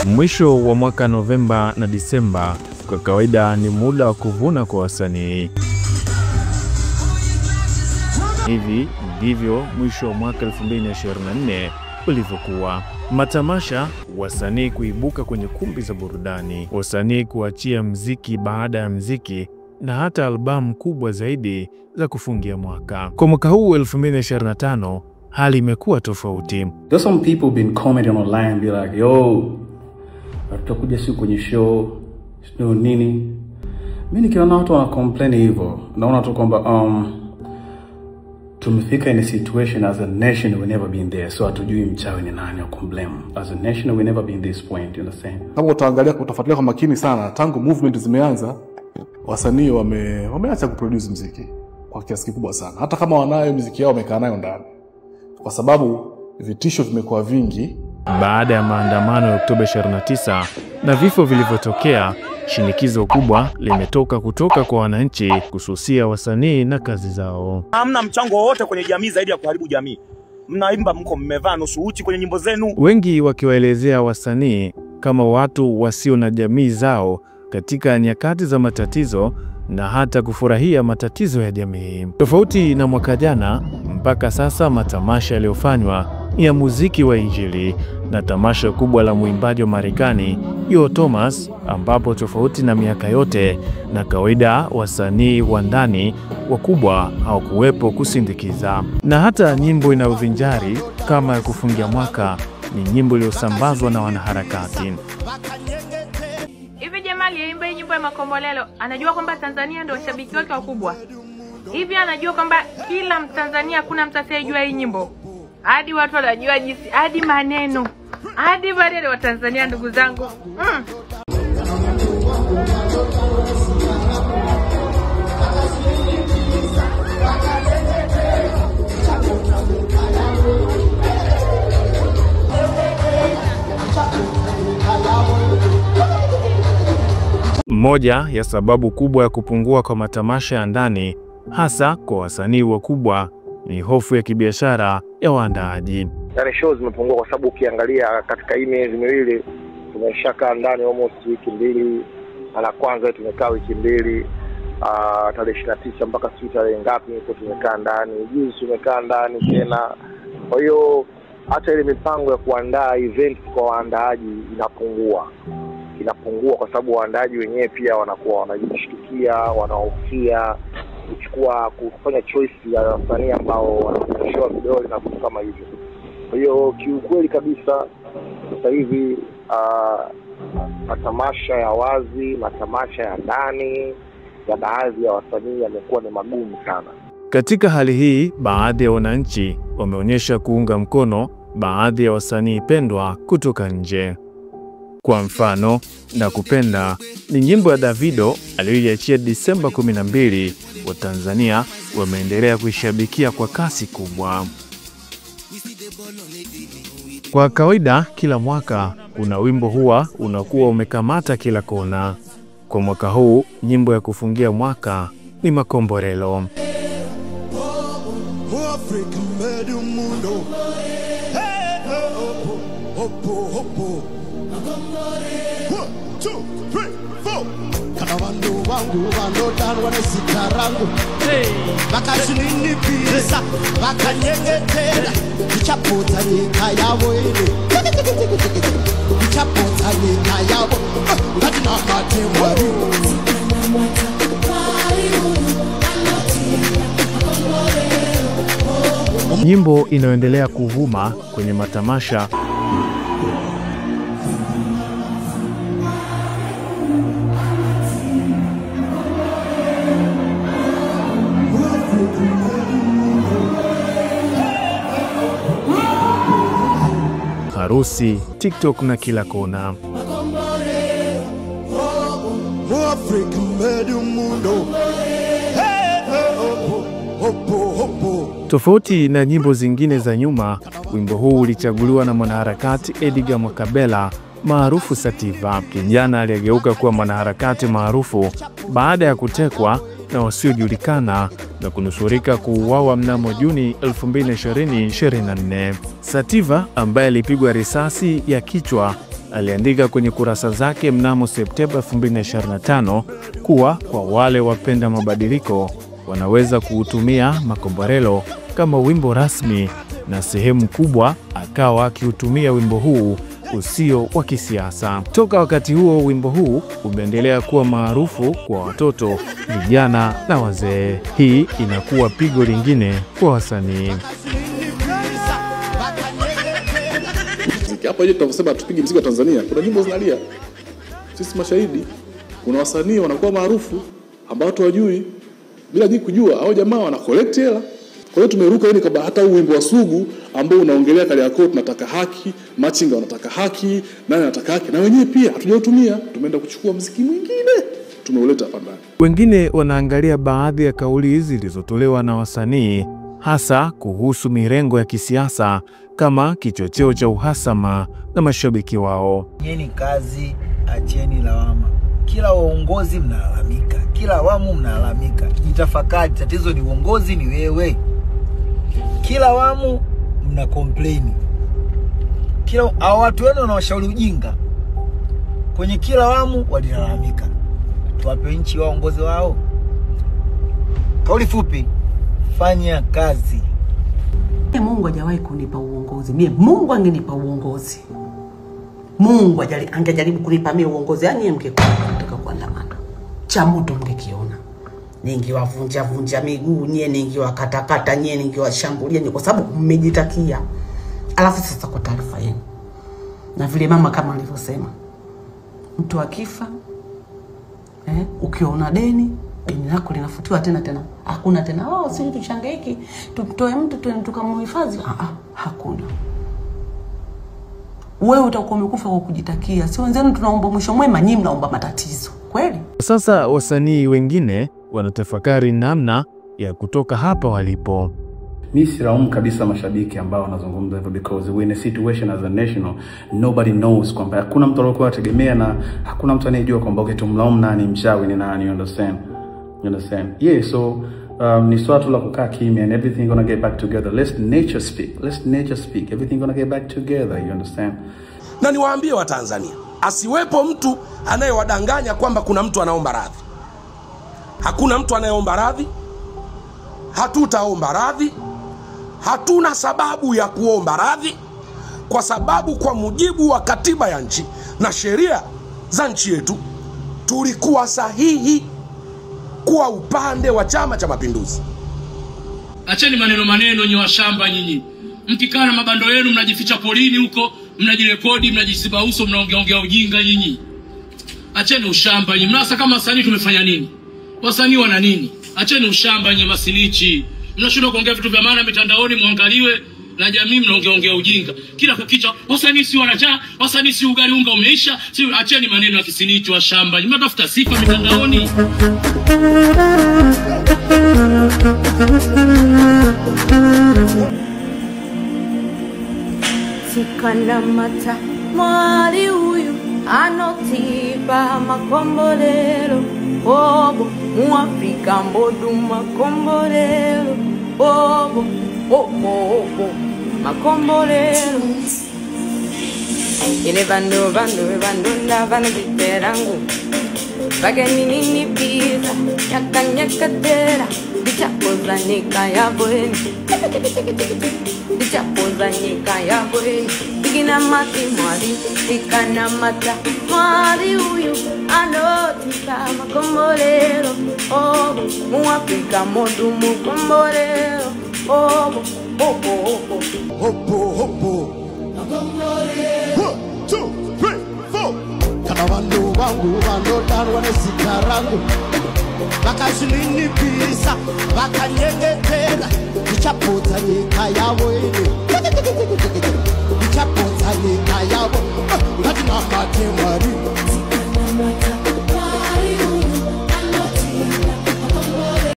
Mwisho wa mwaka Novemba na Disemba kwa kawaida ni muda wa kuvuna kwa wasanii. Hivi ndivyo mwisho wa mwaka 2024 ulivyokuwa. Matamasha, wasanii kuibuka kwenye kumbi za burudani, wasanii kuachia mziki baada ya mziki, na hata albamu kubwa zaidi za kufungia mwaka. Kwa mwaka huu 2025, hali imekuwa tofauti. There's some people been commenting online be like, yo, tutakuja siku kwenye show, sio nini. Mimi nikiona watu wana complain hivyo, naona tu kwamba tumefika in a situation as a nation we never been there, so hatujui mchawi ni nani wa kumblame. As a nation we never been this point, you understand? Kama utaangalia utafuatilia kwa makini sana, tangu movement zimeanza, wasanii wameacha kuproduce muziki kwa kiasi kikubwa sana. Hata kama wanayo muziki yao wamekaa nayo ndani, kwa sababu vitisho vimekuwa vingi. Baada ya maandamano ya Oktoba 29 na vifo vilivyotokea, shinikizo kubwa limetoka kutoka kwa wananchi kususia wasanii na kazi zao. Hamna mchango wowote kwenye jamii zaidi ya kuharibu jamii. Mnaimba mko mmevaa nusu uchi kwenye nyimbo zenu. Wengi wakiwaelezea wasanii kama watu wasio na jamii zao katika nyakati za matatizo na hata kufurahia matatizo ya jamii. Tofauti na mwaka jana, mpaka sasa matamasha yaliyofanywa ni ya muziki wa Injili, na tamasha kubwa la mwimbaji wa Marekani Yo Thomas, ambapo tofauti na miaka yote na kawaida wasanii wa ndani wakubwa hawakuwepo kusindikiza. Na hata nyimbo inayovinjari kama ya kufungia mwaka ni nyimbo iliyosambazwa na wanaharakati. Hivi Jamali yaimba nyimbo ya Makombolelo, anajua kwamba Tanzania ndio washabiki wake wakubwa. Hivi anajua kwamba kila Mtanzania hakuna mtu asiyejua hii nyimbo. Hadi watu wanajua jinsi, hadi maneno wa Tanzania, ndugu zangu. Moja ya sababu kubwa ya kupungua kwa matamasha ya ndani, hasa kwa wasanii wakubwa, ni hofu ya kibiashara ya waandaaji. Yaani shows zimepungua kwa sababu ukiangalia katika hii miezi miwili tumeshakaa ndani almost wiki mbili. Ala kwanza tumekaa wiki mbili, tarehe 29 mpaka tarehe ngapi niko tumekaa ndani. Juzi tumekaa ndani tena. Kwa hiyo hata ile mipango ya kuandaa event kwa waandaaji inapungua kwa sababu waandaaji wenyewe pia wanakuwa wanajishtukia, wanahofia kufanya choice ya wasanii ambao wanashua vidole na vitu kama hivyo. Kwa hiyo kiukweli kabisa sasa hivi matamasha ya wazi, matamasha ya ndani ya baadhi ya wasanii yamekuwa ni magumu sana. Katika hali hii, baadhi ya wananchi wameonyesha kuunga mkono baadhi ya wasanii pendwa kutoka nje. Kwa mfano, Nakupenda ni nyimbo ya Davido aliyoiachia Disemba 12. Wa Tanzania wameendelea kuishabikia kwa kasi kubwa. Kwa kawaida kila mwaka kuna wimbo huwa unakuwa umekamata kila kona. Kwa mwaka huu nyimbo ya kufungia mwaka ni Makombolelo. Nyimbo inayoendelea kuvuma kwenye matamasha harusi, TikTok na kila kona. Tofauti na nyimbo zingine za nyuma, wimbo huu ulichaguliwa na mwanaharakati Edgar Mwakabela maarufu Sativa, kijana aliyegeuka kuwa mwanaharakati maarufu baada ya kutekwa na wasiojulikana na kunusurika kuuawa mnamo Juni 2024. Sativa, ambaye alipigwa risasi ya kichwa, aliandika kwenye kurasa zake mnamo Septemba 2025 kuwa kwa wale wapenda mabadiliko wanaweza kuutumia Makombolelo kama wimbo rasmi, na sehemu kubwa akawa akiutumia wimbo huu usio wa kisiasa. Toka wakati huo wimbo huu umeendelea kuwa maarufu kwa watoto, vijana na wazee. Hii inakuwa pigo lingine kwa wasanii. Hapa hiyo tunavyosema tupige muziki wa Tanzania, kuna nyimbo zinalia. Sisi mashahidi, kuna wasanii wanakuwa maarufu ambao watu wajui, bila nyinyi kujua, hao jamaa wana collect hela. Kwa hiyo tumeruka hili kabla hata wimbo wa Sugu ambao unaongelea Kariakoo tunataka haki, Machinga wanataka haki, nani anataka haki, na wenyewe pia hatujautumia. Tumeenda kuchukua muziki mwingine tumeuleta hapa ndani. Wengine wanaangalia baadhi ya kauli zilizotolewa na wasanii hasa kuhusu mirengo ya kisiasa kama kichocheo cha uhasama na mashabiki wao. Yeni kazi, acheni lawama. Kila uongozi mnalalamika, kila awamu mnalalamika. Jitafakari, tatizo ni uongozi, ni wewe. Kila awamu mna complain. Kila watu wenu wanawashauri ujinga. Kwenye kila awamu walilalamika. Tuwape nchi waongozi wao. Kauli fupi, fanya kazi. Mungu hajawahi kunipa uongozi. Mimi Mungu angenipa uongozi. Mungu angejaribu kunipa mimi uongozi, yani mngekuwa nataka kuandamana. Cha moto mngekiona. Ningiwavunja miguu, nyie ningiwakatakata, nyie ningiwashambulia, kwa sababu mmejitakia. Alafu sasa kwa taarifa yenu. Na vile mama kama alivyosema, mtu akifa ukiona deni lako linafutiwa tena. Hakuna tena sisi tuchangaiki, tutoe mtu tukamhifadhi. Hakuna. Wewe utakuwa umekufa kwa kujitakia. Si wenzenu tunaomba mwisho mwema, nyinyi mnaomba matatizo. Kweli? Sasa wasanii wengine wanatafakari namna ya kutoka hapa walipo. Mimi silaumu kabisa mashabiki ambao wanazungumza hivyo, because we're in a situation as a national, nobody knows kwamba hakuna mtu aliyokuwa ategemea na hakuna mtu anayejua kwamba okay tumlaumu nani, mchawi ni nani, you understand? Yeah, so ni swala la kukaa kimya and everything gonna get back together. Let nature speak. Everything gonna get back together, you understand? Na niwaambie wa Tanzania, asiwepo mtu anayewadanganya kwamba kuna mtu anaomba radhi. Hakuna mtu anayeomba radhi. Hatutaomba radhi. Hatuna sababu ya kuomba radhi, kwa sababu kwa mujibu wa katiba ya nchi na sheria za nchi yetu tulikuwa sahihi kuwa upande wa Chama cha Mapinduzi. Acheni maneno nyi wa shamba nyinyi. Mkikaa na mabando yenu mnajificha polini huko, mnajirekodi, mnajisiba uso, mnaongea ujinga nyinyi. Acheni ushamba nyinyi. Mnasa kama wasanii tumefanya nini? Wasanii wana nini? Acheni ushamba nyinyi masinichi. Mnashindwa kuongea vitu vya maana mitandaoni muangaliwe na jamii, mnaongea ujinga. Kila kukicha wasanii si wanajaa, wasanii si ugali unga umeisha. Si acheni maneno ya kisinichi wa shamba. Mnatafuta sifa mitandaoni. Sikana mata mwali huyu anotiba Makombolelo. Bobo Muafrika mbodu Makombolelo. Bobo Makombolelo. Ile bando na vana viterangu. Bagani nini pizza nyakatera. Dichapoza nika ya bweni. Dichapoza nika ya bweni. Ikina mati mwali, ikana mata mwali huyu anotika Makombolelo. Oh, Muafrika modu Makombolelo. Oh, Makombolelo. 1, 2, 3, 4. Kana wangu tano wanasikarangu. Bakazilini pisa, bakanyengetela. Dichapoza nika ya bweni. Dichapoza nika ya bweni. Ngati mama temari